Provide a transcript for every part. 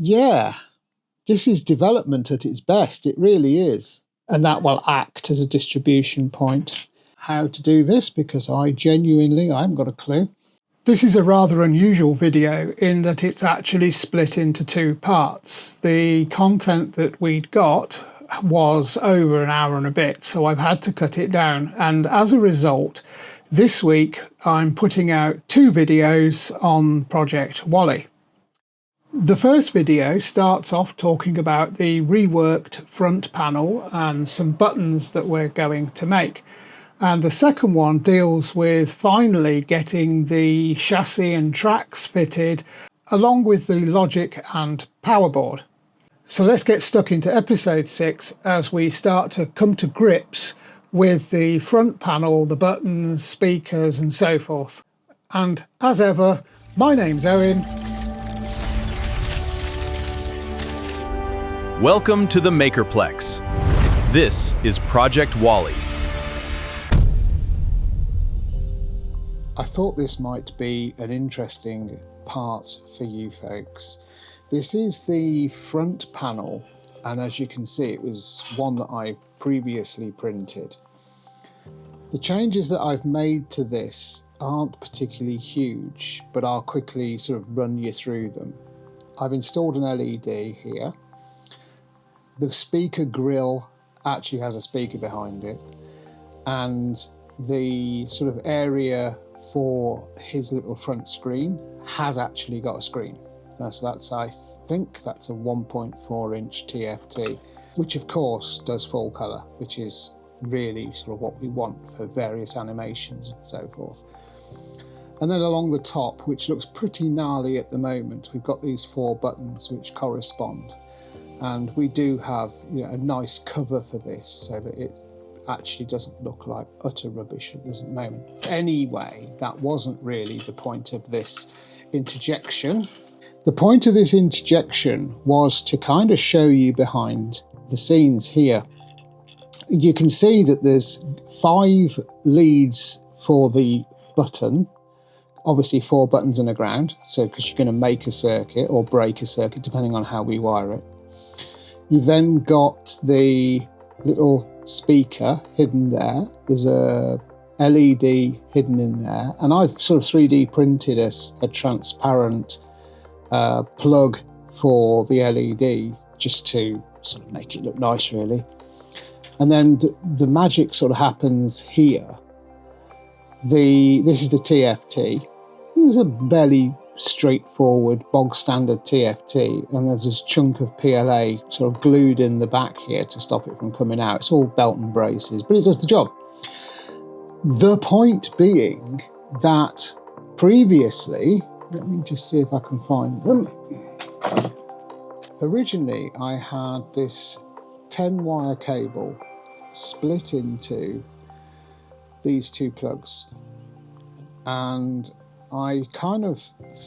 Yeah, this is development at its best. It really is. And that will act as a distribution point. How to do this, because I haven't got a clue. This is a rather unusual video in that it's actually split into two parts. The content that we'd got was over an hour and a bit, so I've had to cut it down. And as a result, this week I'm putting out two videos on Project Wally. The first video starts off talking about the reworked front panel and some buttons that we're going to make. And the second one deals with finally getting the chassis and tracks fitted, along with the logic and power board. So let's get stuck into episode 6 as we start to come to grips with the front panel, the buttons, speakers and so forth. And as ever, my name's Owen. Welcome to the Makerplex. This is Project Wally. I thought this might be an interesting part for you folks. This is the front panel, and as you can see, it was one that I previously printed. The changes that I've made to this aren't particularly huge, but I'll quickly sort of run you through them. I've installed an LED here. The speaker grille actually has a speaker behind it, and the sort of area for his little front screen has actually got a screen. So I think that's a 1.4 inch TFT, which of course does full colour, which is really sort of what we want for various animations and so forth. And then along the top, which looks pretty gnarly at the moment, we've got these 4 buttons which correspond. And we do have, a nice cover for this so that it actually doesn't look like utter rubbish at this moment. Anyway, that wasn't really the point of this interjection. The point of this interjection was to kind of show you behind the scenes here. You can see that there's 5 leads for the button, obviously 4 buttons and a ground, so because you're going to make a circuit or break a circuit depending on how we wire it. You've then got the little speaker hidden there. There's a LED hidden in there, and I've sort of 3D printed a transparent plug for the LED just to sort of make it look nice, really. And then the magic sort of happens here. This is the TFT. There's a fairly straightforward bog standard TFT, and there's this chunk of PLA sort of glued in the back here to stop it from coming out. It's all belt and braces, but it does the job. The point being that previously, let me just see if I can find them. Originally I had this 10 wire cable split into these 2 plugs, and I kind of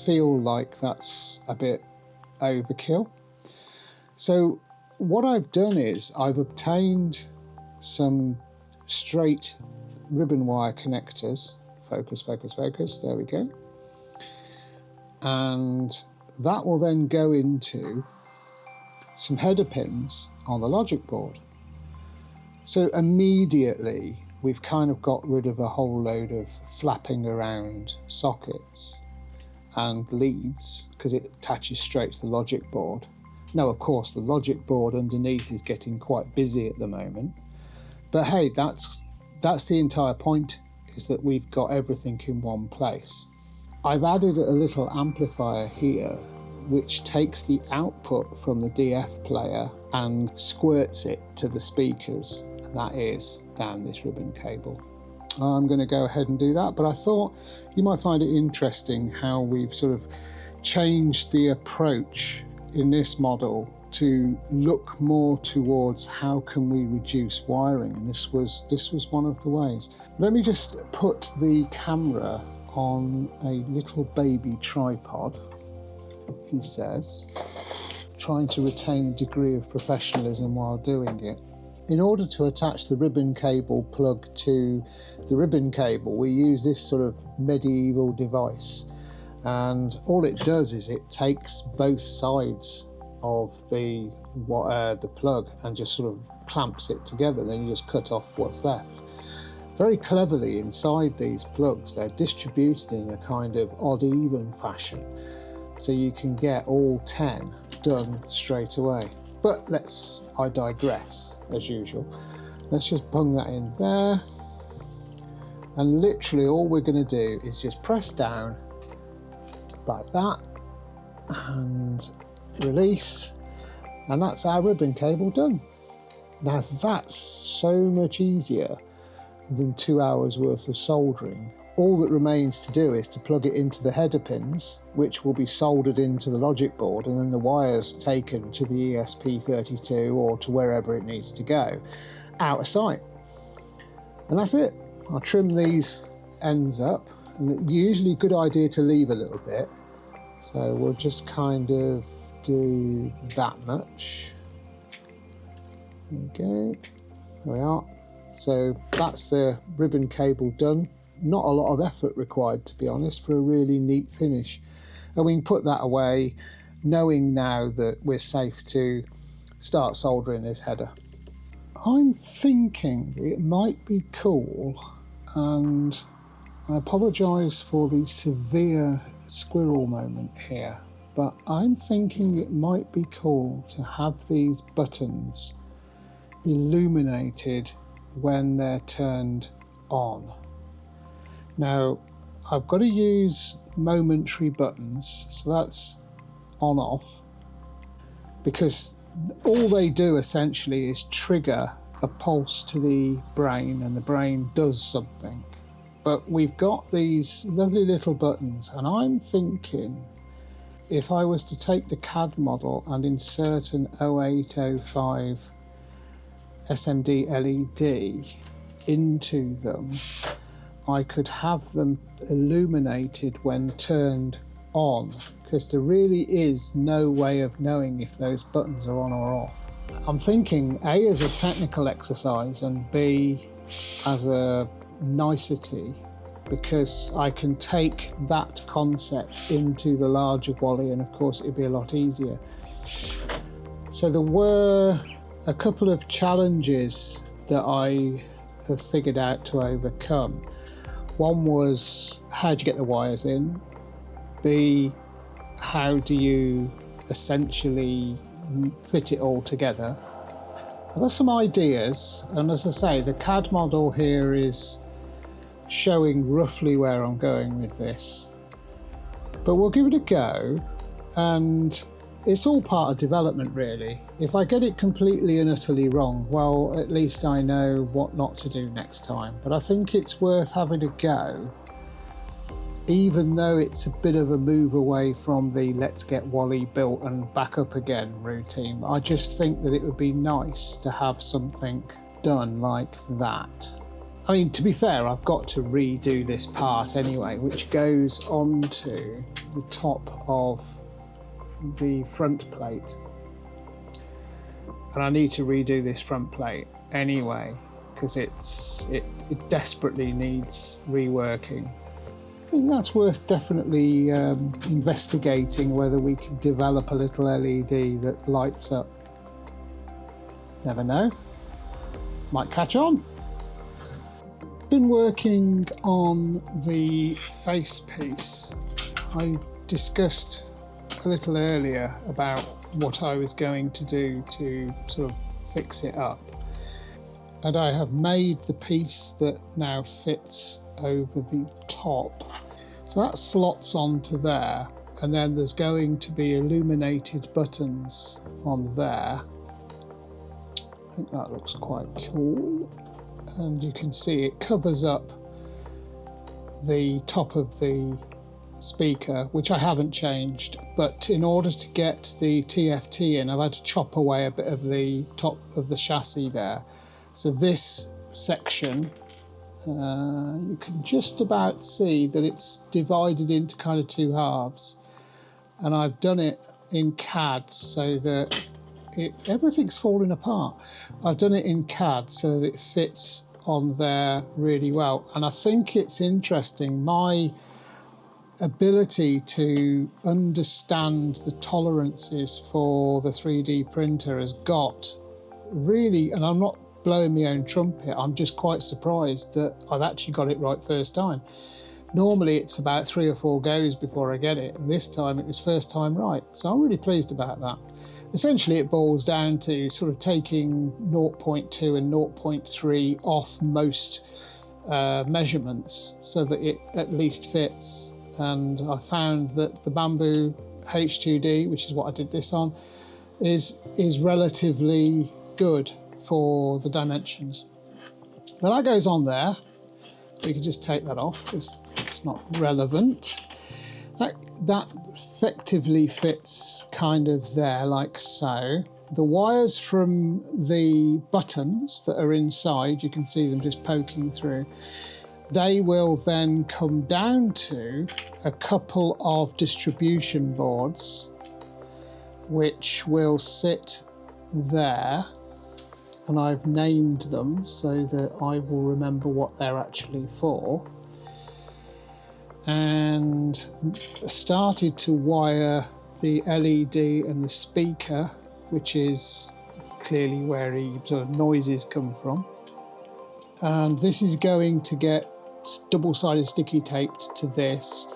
feel like that's a bit overkill. So what I've done is I've obtained some straight ribbon wire connectors. Focus, focus, focus, there we go. And that will then go into some header pins on the logic board. So immediately we've kind of got rid of a whole load of flapping around sockets and leads because it attaches straight to the logic board. Now, of course, the logic board underneath is getting quite busy at the moment, but hey, that's the entire point, is that we've got everything in one place. I've added a little amplifier here which takes the output from the DF player and squirts it to the speakers. That is down this ribbon cable. I'm going to go ahead and do that, but I thought you might find it interesting how we've sort of changed the approach in this model to look more towards how can we reduce wiring, and this was one of the ways. Let me just put the camera on a little baby tripod, he says, trying to retain a degree of professionalism while doing it. In order to attach the ribbon cable plug to the ribbon cable, we use this sort of medieval device, and all it does is it takes both sides of the plug and just sort of clamps it together. Then you just cut off what's left. Very cleverly inside these plugs, they're distributed in a kind of odd even fashion, so you can get all 10 done straight away. But I digress as usual. Let's just bung that in there, and literally all we're going to do is just press down like that and release, and that's our ribbon cable done. Now that's so much easier than 2 hours worth of soldering. All that remains to do is to plug it into the header pins, which will be soldered into the logic board, and then the wires taken to the ESP32 or to wherever it needs to go, out of sight. And that's it. I'll trim these ends up, and usually a good idea to leave a little bit. So we'll just kind of do that much. There we go. There we are. So that's the ribbon cable done. Not a lot of effort required, to be honest, for a really neat finish. And we can put that away, knowing now that we're safe to start soldering this header. I'm thinking it might be cool, and I apologise for the severe squirrel moment here, but I'm thinking it might be cool to have these buttons illuminated when they're turned on. Now I've got to use momentary buttons, so that's on off, because all they do essentially is trigger a pulse to the brain, and the brain does something. But we've got these lovely little buttons, and I'm thinking if I was to take the CAD model and insert an 0805 SMD LED into them, I could have them illuminated when turned on, because there really is no way of knowing if those buttons are on or off. I'm thinking A, as a technical exercise, and B, as a nicety, because I can take that concept into the larger Wally, and of course it'd be a lot easier. So there were a couple of challenges that I have figured out to overcome. One was, how do you get the wires in? B, how do you essentially fit it all together? I've got some ideas, and as I say, the CAD model here is showing roughly where I'm going with this. But we'll give it a go, and it's all part of development really. If I get it completely and utterly wrong, well, at least I know what not to do next time. But I think it's worth having a go, even though it's a bit of a move away from the let's get Wally built and back up again routine. I just think that it would be nice to have something done like that. I mean, to be fair, I've got to redo this part anyway, which goes onto the top of the front plate, and I need to redo this front plate anyway because it desperately needs reworking. I think that's worth definitely investigating, whether we can develop a little LED that lights up. Never know, might catch on. Been working on the face piece. I discussed a little earlier about what I was going to do to sort of fix it up, and I have made the piece that now fits over the top, so that slots onto there, and then there's going to be illuminated buttons on there. I think that looks quite cool, and you can see it covers up the top of the speaker, which I haven't changed, but in order to get the TFT in, I've had to chop away a bit of the top of the chassis there. So this section, you can just about see that it's divided into kind of two halves, and I've done it in CAD so that everything's falling apart. I've done it in CAD so that it fits on there really well, and I think it's interesting. My ability to understand the tolerances for the 3D printer has got really, and I'm not blowing my own trumpet, I'm just quite surprised that I've actually got it right first time. Normally it's about 3 or 4 goes before I get it, and this time it was first time right, so I'm really pleased about that. Essentially it boils down to sort of taking 0.2 and 0.3 off most measurements so that it at least fits, and I found that the Bamboo H2D, which is what I did this on, is relatively good for the dimensions. Now that goes on there. We can just take that off because it's not relevant. That effectively fits kind of there, like so. The wires from the buttons that are inside, you can see them just poking through. They will then come down to a couple of distribution boards, which will sit there. And I've named them so that I will remember what they're actually for. And started to wire the LED and the speaker, which is clearly where the sort of noises come from. And this is going to get double-sided sticky taped to this.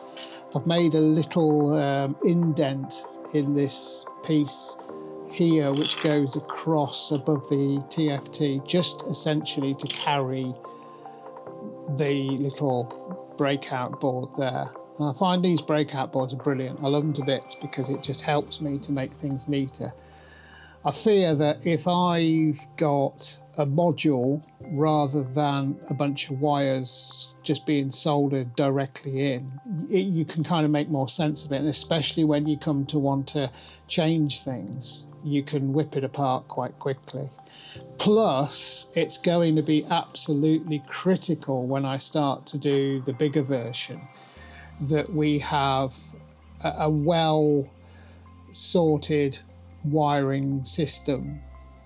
I've made a little indent in this piece here, which goes across above the TFT, just essentially to carry the little breakout board there. And I find these breakout boards are brilliant. I love them to bits because it just helps me to make things neater. I fear that if I've got a module rather than a bunch of wires just being soldered directly in, you can kind of make more sense of it, and especially when you come to want to change things, you can whip it apart quite quickly. Plus, it's going to be absolutely critical when I start to do the bigger version that we have a well sorted wiring system,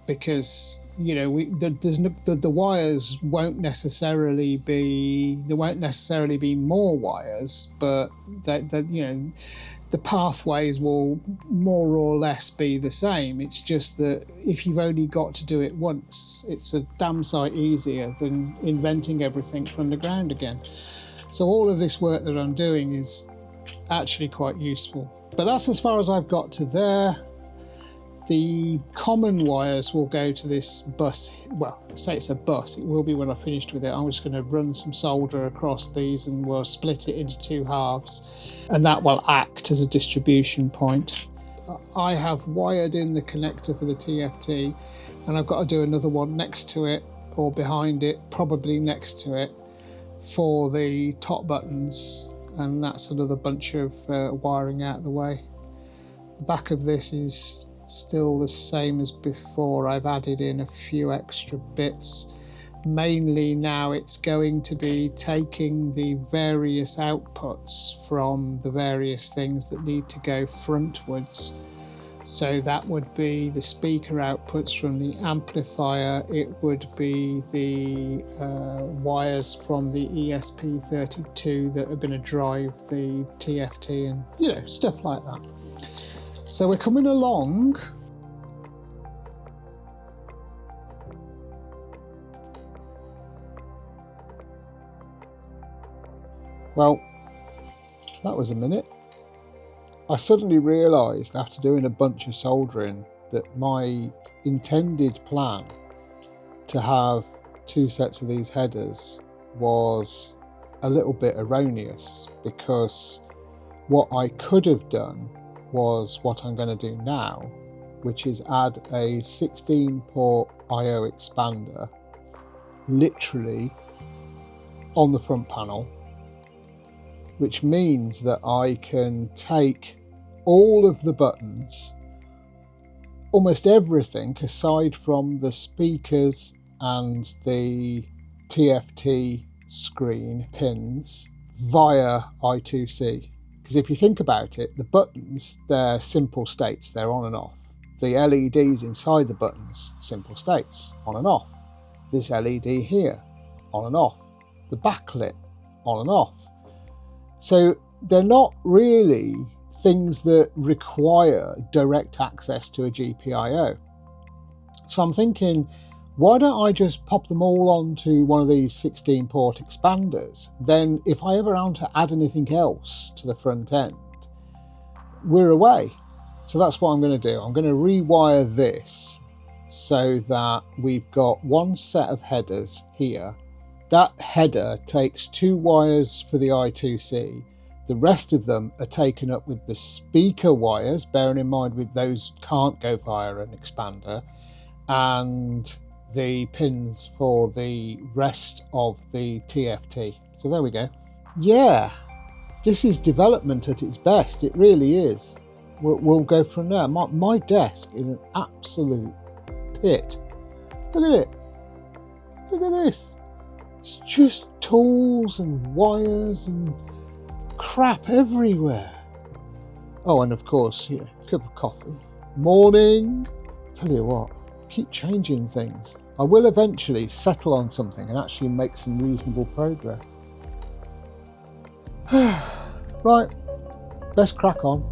because the wires won't necessarily be more wires, but the pathways will more or less be the same. It's just that if you've only got to do it once, it's a damn sight easier than inventing everything from the ground again. So all of this work that I'm doing is actually quite useful. But that's as far as I've got to there. The common wires will go to this bus. Well, say it's a bus, it will be when I've finished with it. I'm just going to run some solder across these and we'll split it into 2 halves, and that will act as a distribution point. I have wired in the connector for the TFT, and I've got to do another one next to it or behind it, probably next to it, for the top buttons, and that's another bunch of wiring out of the way. The back of this is still the same as before. I've added in a few extra bits. Mainly now it's going to be taking the various outputs from the various things that need to go frontwards. So that would be the speaker outputs from the amplifier, it would be the wires from the ESP32 that are going to drive the TFT, and stuff like that. So we're coming along. Well, that was a minute. I suddenly realised after doing a bunch of soldering that my intended plan to have 2 sets of these headers was a little bit erroneous, because what I could have done was what I'm going to do now, which is add a 16-port I/O expander literally on the front panel, which means that I can take all of the buttons, almost everything aside from the speakers and the TFT screen pins, via I²C. Because if you think about it, the buttons, they're simple states, they're on and off. The LEDs inside the buttons, simple states, on and off. This LED here, on and off. The backlit, on and off. So they're not really things that require direct access to a GPIO. So I'm thinking, why don't I just pop them all onto one of these 16 port expanders? Then if I ever want to add anything else to the front end, we're away. So that's what I'm going to do. I'm going to rewire this so that we've got one set of headers here. That header takes 2 wires for the I²C. The rest of them are taken up with the speaker wires, bearing in mind with those can't go via an expander, and the pins for the rest of the TFT. So there we go. Yeah, this is development at its best. It really is. We'll go from there. My desk is an absolute pit. Look at it. Look at this. It's just tools and wires and crap everywhere. Oh, and of course, a cup of coffee. Morning. Tell you what, keep changing things. I will eventually settle on something and actually make some reasonable progress. Right, let's crack on.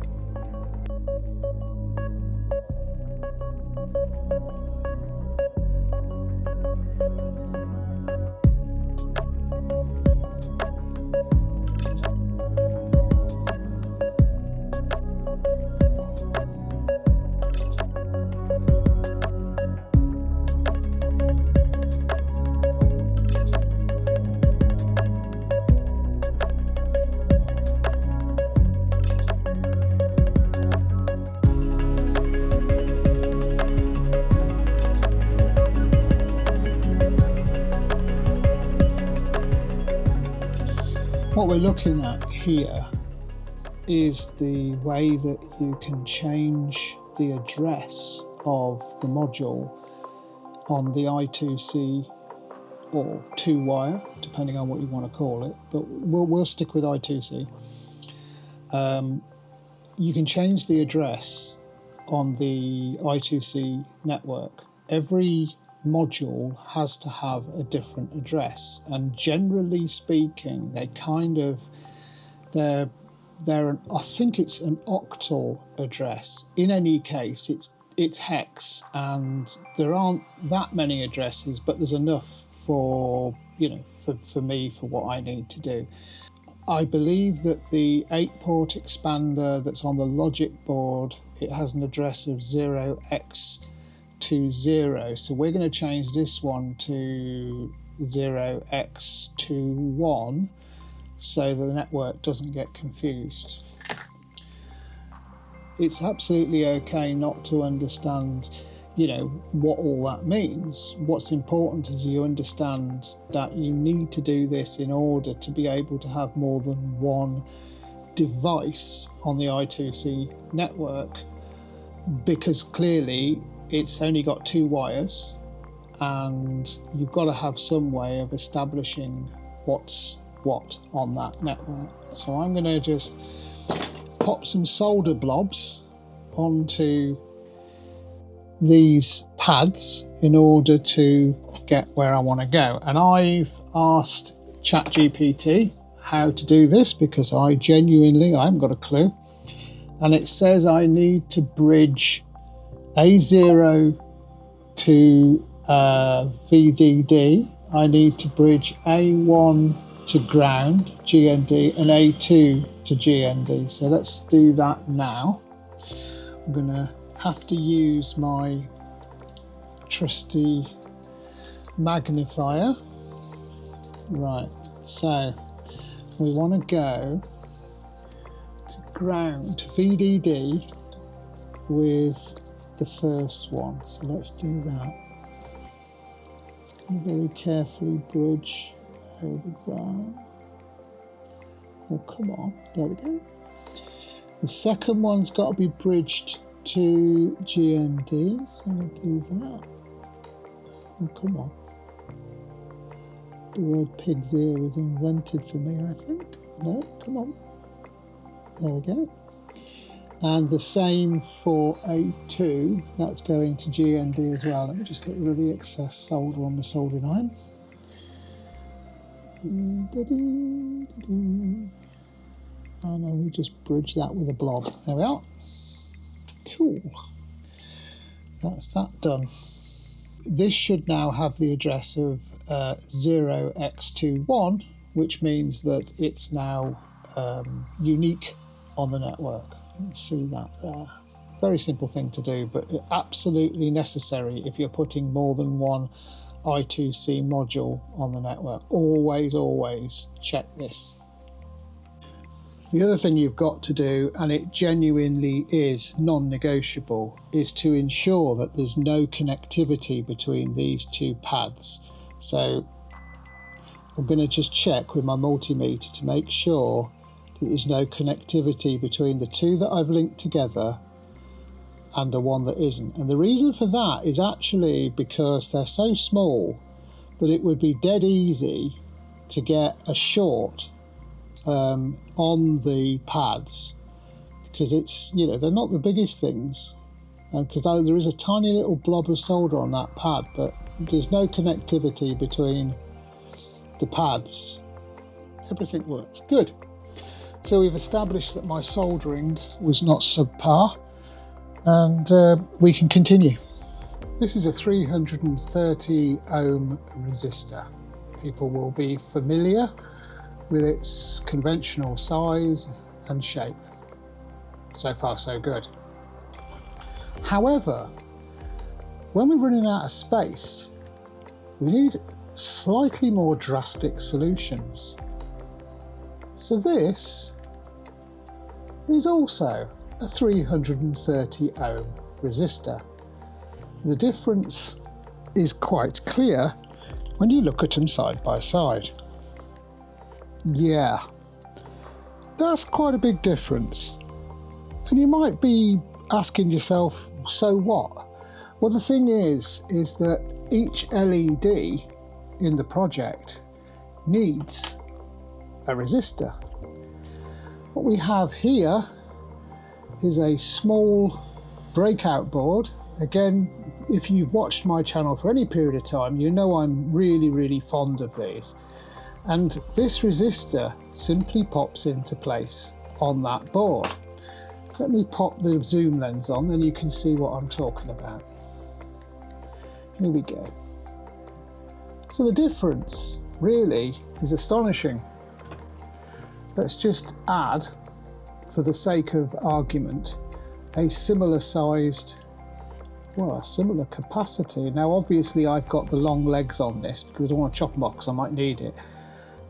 What we're looking at here is the way that you can change the address of the module on the I²C or 2-wire, depending on what you want to call it, but we'll stick with I²C. You can change the address on the I²C network. Every module has to have a different address, and generally speaking they're I think it's an octal address. In any case, it's hex, and there aren't that many addresses, but there's enough for for me, for what I need to do. I believe that the 8-port expander that's on the logic board, it has an address of 0x20, so we're going to change this one to 0x21 so that the network doesn't get confused. It's absolutely okay not to understand what all that means. What's important is you understand that you need to do this in order to be able to have more than one device on the I²C network, because clearly it's only got 2 wires and you've got to have some way of establishing what's what on that network. So I'm going to just pop some solder blobs onto these pads in order to get where I want to go. And I've asked ChatGPT how to do this because I haven't got a clue. And it says I need to bridge A0 to VDD. I need to bridge A1 to ground, GND, and A2 to GND. So let's do that now. I'm going to have to use my trusty magnifier. Right, so we want to go to ground, to VDD with the first one. So let's do that. Just going to very carefully bridge over that. Oh, come on, there we go. The second one's got to be bridged to GND, so we'll do that. Oh, come on. The word pig's ear was invented for me, I think. No, come on. There we go. And the same for A2, that's going to GND as well. Let me just get rid of the excess solder on the soldering iron. And then we just bridge that with a blob. There we are. Cool. That's that done. This should now have the address of 0x21, which means that it's now unique on the network. You can see that there. Very simple thing to do, but absolutely necessary if you're putting more than one I²C module on the network. Always, always check this. The other thing you've got to do, and it genuinely is non-negotiable, is to ensure that there's no connectivity between these two pads. So I'm going to just check with my multimeter to make sure that there's no connectivity between the two that I've linked together and the one that isn't. And the reason for that is actually because they're so small that it would be dead easy to get a short on the pads, because it's, you know, they're not the biggest things, because there is a tiny little blob of solder on that pad, but there's no connectivity between the pads. Everything works good. So we've established that my soldering was not subpar, and we can continue. This is a 330 ohm resistor. People will be familiar with its conventional size and shape. So far so good. However, when we're running out of space, we need slightly more drastic solutions. So this is also a 330 ohm resistor. The difference is quite clear when you look at them side by side. Yeah, that's quite a big difference. And you might be asking yourself, so what? Well, the thing is that each LED in the project needs a resistor. What we have here is a small breakout board. Again, if you've watched my channel for any period of time, you know I'm really fond of these. And this resistor simply pops into place on that board. Let me pop the zoom lens on, then you can see what I'm talking about. Here we go. So the difference really is astonishing. Let's just add, for the sake of argument, a similar sized, well, a similar capacity. Now obviously I've got the long legs on this because I don't want to chop them off because I might need it.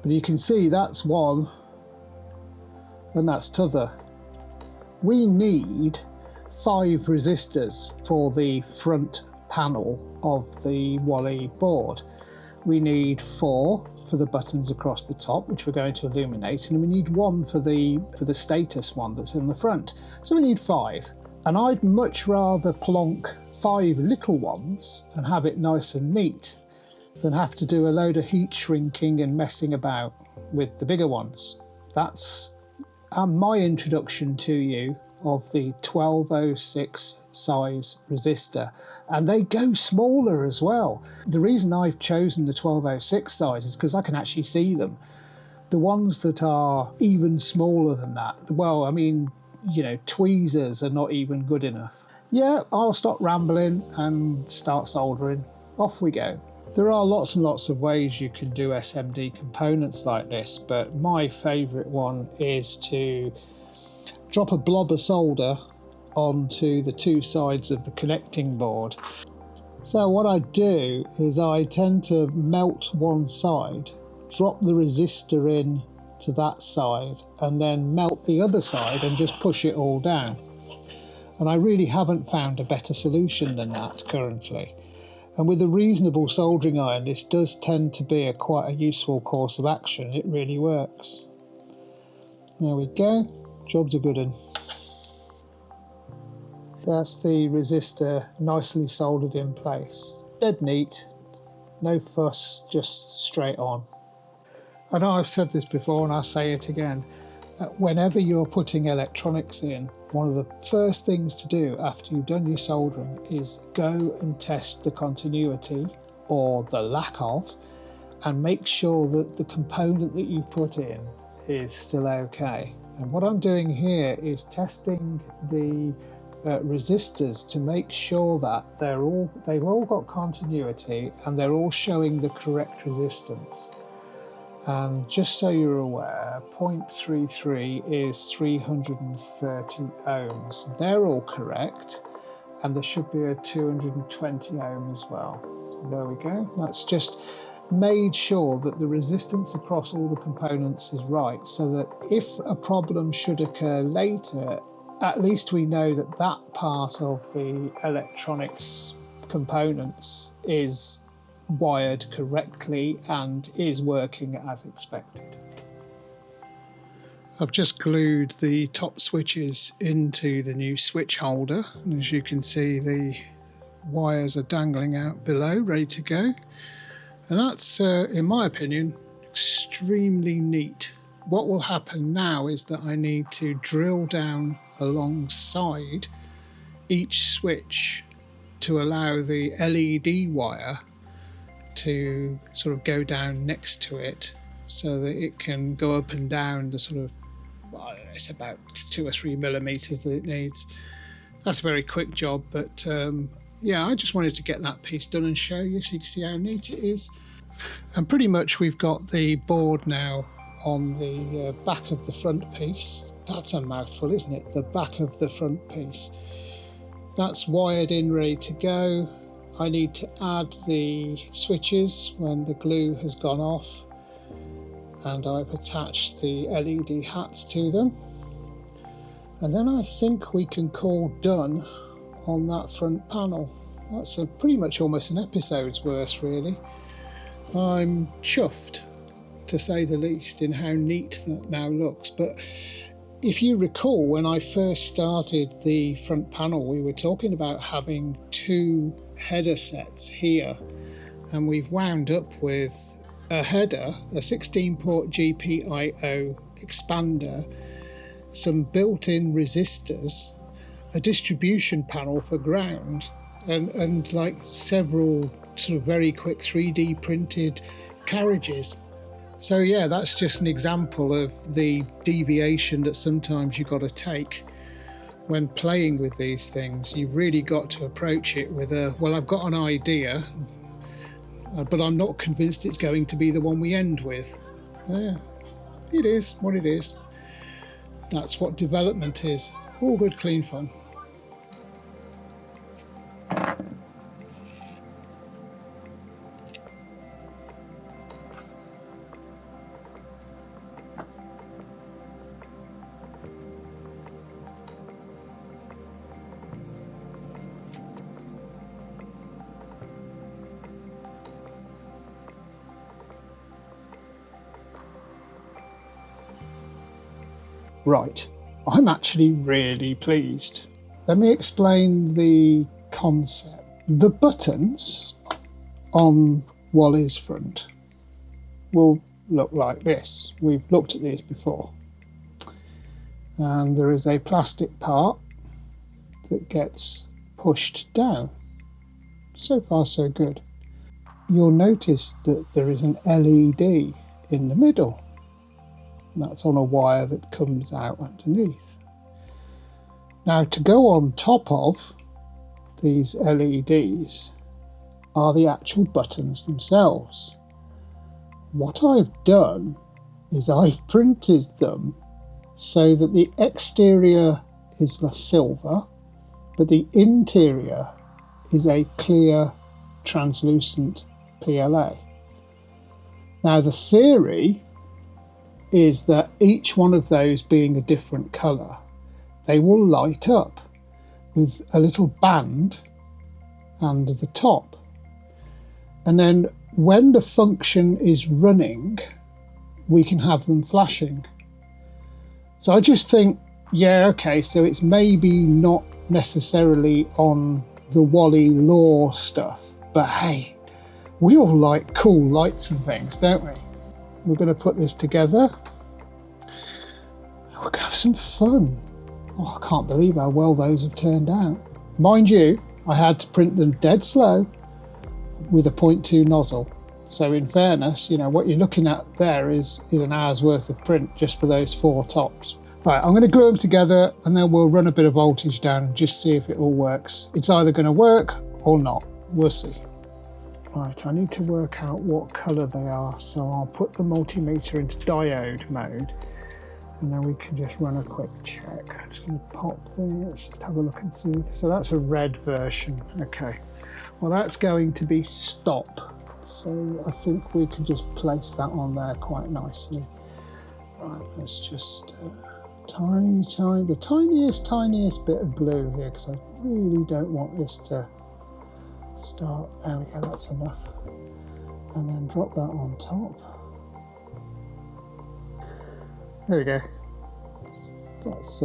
But you can see that's one and that's t'other. We need 5 resistors for the front panel of the Wally board. We need 4 for the buttons across the top, which we're going to illuminate, and we need 1 for the status one that's in the front. So we need 5. And I'd much rather plonk 5 little ones and have it nice and neat than have to do a load of heat shrinking and messing about with the bigger ones. That's my introduction to you of the 1206 size resistor, and they go smaller as well. The reason I've chosen the 1206 size is because I can actually see them. The ones that are even smaller than that, well, I mean, you know, tweezers are not even good enough. Yeah, I'll stop rambling and start soldering. Off we go. There are lots and lots of ways you can do SMD components like this, but my favourite one is to drop a blob of solder onto the 2 sides of the connecting board. So what I do is I tend to melt one side, drop the resistor in to that side, and then melt the other side and just push it all down. And I really haven't found a better solution than that currently. And with a reasonable soldering iron, this does tend to be quite a useful course of action. It really works. There we go. Job's a good one. That's the resistor nicely soldered in place. Dead neat, no fuss, just straight on. I know I've said this before and I'll say it again. Whenever you're putting electronics in, one of the first things to do after you've done your soldering is go and test the continuity, or the lack of, and make sure that the component that you've put in is still okay. And what I'm doing here is testing the resistors to make sure that they've all got continuity and they're all showing the correct resistance. And just so you're aware, 0.33 is 330 ohms. They're all correct, and there should be a 220 ohm as well. So there we go. That's just made sure that the resistance across all the components is right, so that if a problem should occur later, at least we know that that part of the electronics components is wired correctly and is working as expected. I've just glued the top switches into the new switch holder, and as you can see the wires are dangling out below, ready to go. And that's, in my opinion, extremely neat. What will happen now is that I need to drill down alongside each switch to allow the LED wire to sort of go down next to it, so that it can go up and down the sort of, I don't know, it's about 2 or 3 millimeters that it needs. That's a very quick job, but yeah, I just wanted to get that piece done and show you so you can see how neat it is. And pretty much we've got the board now on the back of the front piece. That's a mouthful, isn't it? The back of the front piece. That's wired in, ready to go. I need to add the switches when the glue has gone off, and I've attached the LED hats to them. And then I think we can call done on that front panel. That's pretty much almost an episode's worth, really. I'm chuffed, to say the least, in how neat that now looks. But if you recall, when I first started the front panel, we were talking about having 2 header sets here, and we've wound up with a header, a 16-port GPIO expander, some built-in resistors, a distribution panel for ground, and like several sort of very quick 3D printed carriages. So yeah, that's just an example of the deviation that sometimes you've got to take when playing with these things. You've really got to approach it with a, well, I've got an idea, but I'm not convinced it's going to be the one we end with. Yeah, it is what it is. That's what development is. All good, clean fun. Right, I'm actually really pleased. Let me explain the concept. The buttons on Wally's front will look like this. We've looked at these before. And there is a plastic part that gets pushed down. So far so good. You'll notice that there is an LED in the middle. That's on a wire that comes out underneath. Now, to go on top of these LEDs are the actual buttons themselves. What I've done is I've printed them so that the exterior is the silver, but the interior is a clear, translucent PLA. Now, the theory is that each one of those being a different colour, they will light up with a little band under the top. And then when the function is running, we can have them flashing. So I just think, yeah, okay, so it's maybe not necessarily on the Wally law stuff, but hey, we all like cool lights and things, don't we? We're going to put this together. We're going to have some fun. Oh, I can't believe how well those have turned out. Mind you, I had to print them dead slow with a 0.2 nozzle. So in fairness, you know, what you're looking at there is an hour's worth of print just for those 4 tops. Right, I'm going to glue them together and then we'll run a bit of voltage down and just see if it all works. It's either going to work or not. We'll see. Right, I need to work out what colour they are, so I'll put the multimeter into diode mode and then we can just run a quick check. I'm just going to pop there, let's just have a look and see. So that's a red version, okay. Well, that's going to be stop, so I think we can just place that on there quite nicely. Right, let's just the tiniest bit of glue here, because I really don't want this to start. There we go, that's enough. And then drop that on top. There we go. That's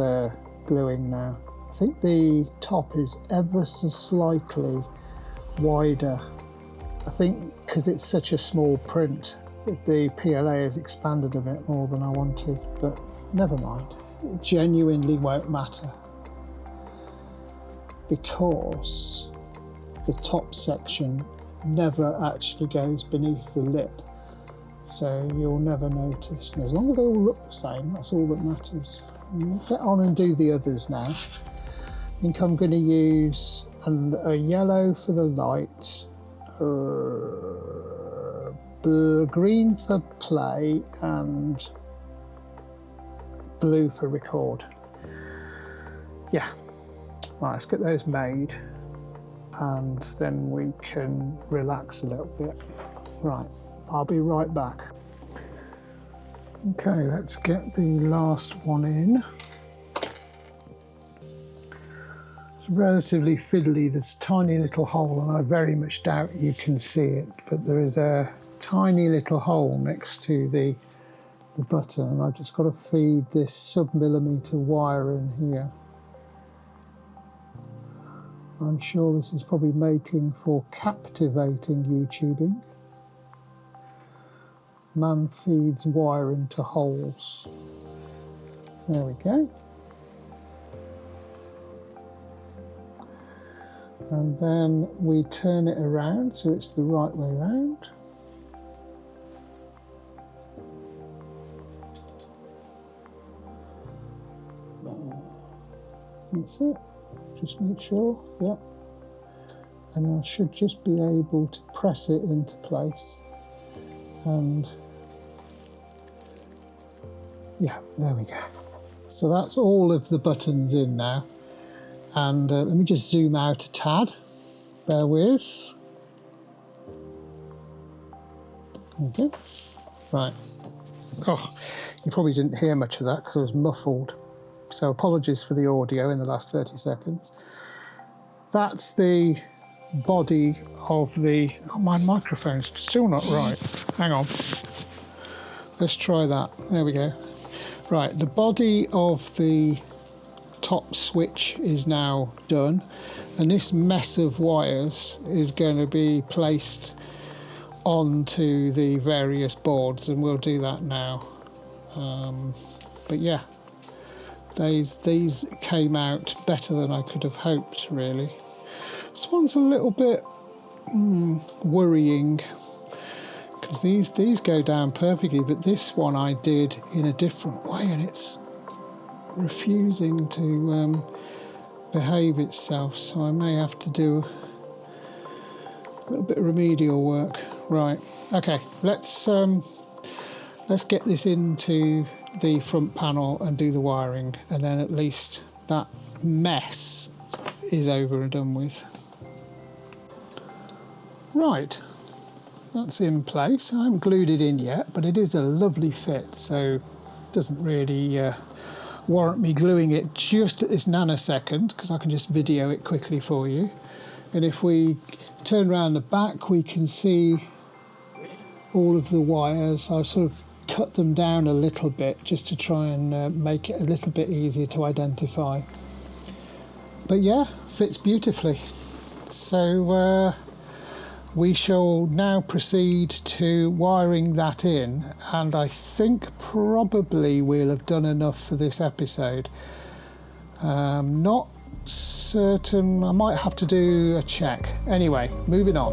gluing now. I think the top is ever so slightly wider. I think because it's such a small print, the PLA has expanded a bit more than I wanted, but never mind. It genuinely won't matter because the top section never actually goes beneath the lip, so you'll never notice. And as long as they all look the same, that's all that matters. We'll get on and do the others now. I think I'm going to use a yellow for the light, green for play, and blue for record. Yeah, right, let's get those made and then we can relax a little bit. Right, I'll be right back. Okay, let's get the last one in. It's relatively fiddly, there's a tiny little hole and I very much doubt you can see it, but there is a tiny little hole next to the button and I've just got to feed this sub-millimeter wire in here. I'm sure this is probably making for captivating YouTubing. Man feeds wire into holes. There we go. And then we turn it around so it's the right way round. That's it. Just make sure, yeah. And I should just be able to press it into place. And yeah, there we go. So that's all of the buttons in now. And let me just zoom out a tad. Bear with. Okay. Right. Oh, you probably didn't hear much of that because I was muffled. So apologies for the audio in the last 30 seconds. That's the body of the... Oh, my microphone's still not right. Hang on. Let's try that. There we go. Right, the body of the top switch is now done. And this mess of wires is going to be placed onto the various boards, and we'll do that now. But yeah. These came out better than I could have hoped, really. This one's a little bit worrying because these go down perfectly, but this one I did in a different way and it's refusing to behave itself, so I may have to do a little bit of remedial work. Right, okay, let's get this into the front panel and do the wiring, and then at least that mess is over and done with. Right, that's in place. I haven't glued it in yet, but it is a lovely fit, so it doesn't really warrant me gluing it just at this nanosecond, because I can just video it quickly for you. And if we turn around the back, we can see all of the wires. I've sort of cut them down a little bit just to try and make it a little bit easier to identify. But yeah, fits beautifully. So we shall now proceed to wiring that in, and I think probably we'll have done enough for this episode. Not certain, I might have to do a check. Anyway, moving on.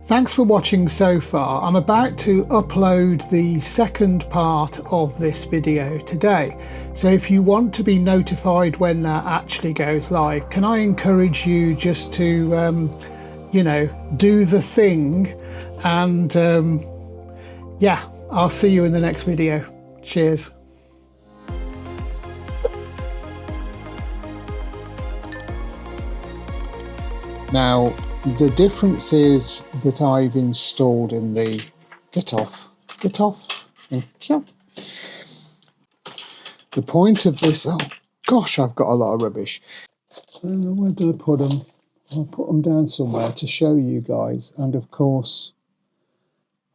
Thanks for watching so far. I'm about to upload the second part of this video today. So if you want to be notified when that actually goes live, can I encourage you just to, you know, do the thing, and yeah, I'll see you in the next video. Cheers. Now, the difference is that I've installed in the get off. Thank you. The point of this, oh gosh, I've got a lot of rubbish. Where did I put them? I'll put them down somewhere to show you guys. And of course,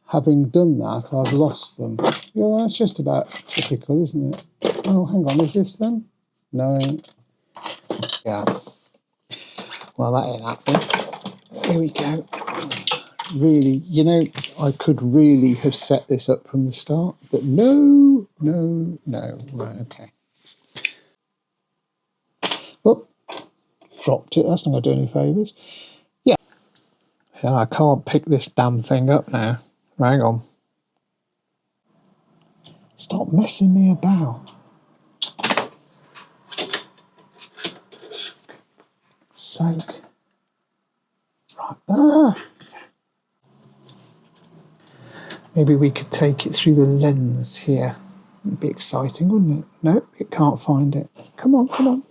having done that, I've lost them. Yeah, well, that's just about typical, isn't it? Oh, hang on, is this them? No. Yeah. Well, that ain't happening. Here we go. Really, you know, I could really have set this up from the start, but no. Right, okay. Oh, dropped it. That's not going to do any favours. Yeah. And I can't pick this damn thing up now. Hang on. Stop messing me about. Sake. Right. Ah. Maybe we could take it through the lens here. It'd be exciting, wouldn't it? Nope, it can't find it. Come on, come on.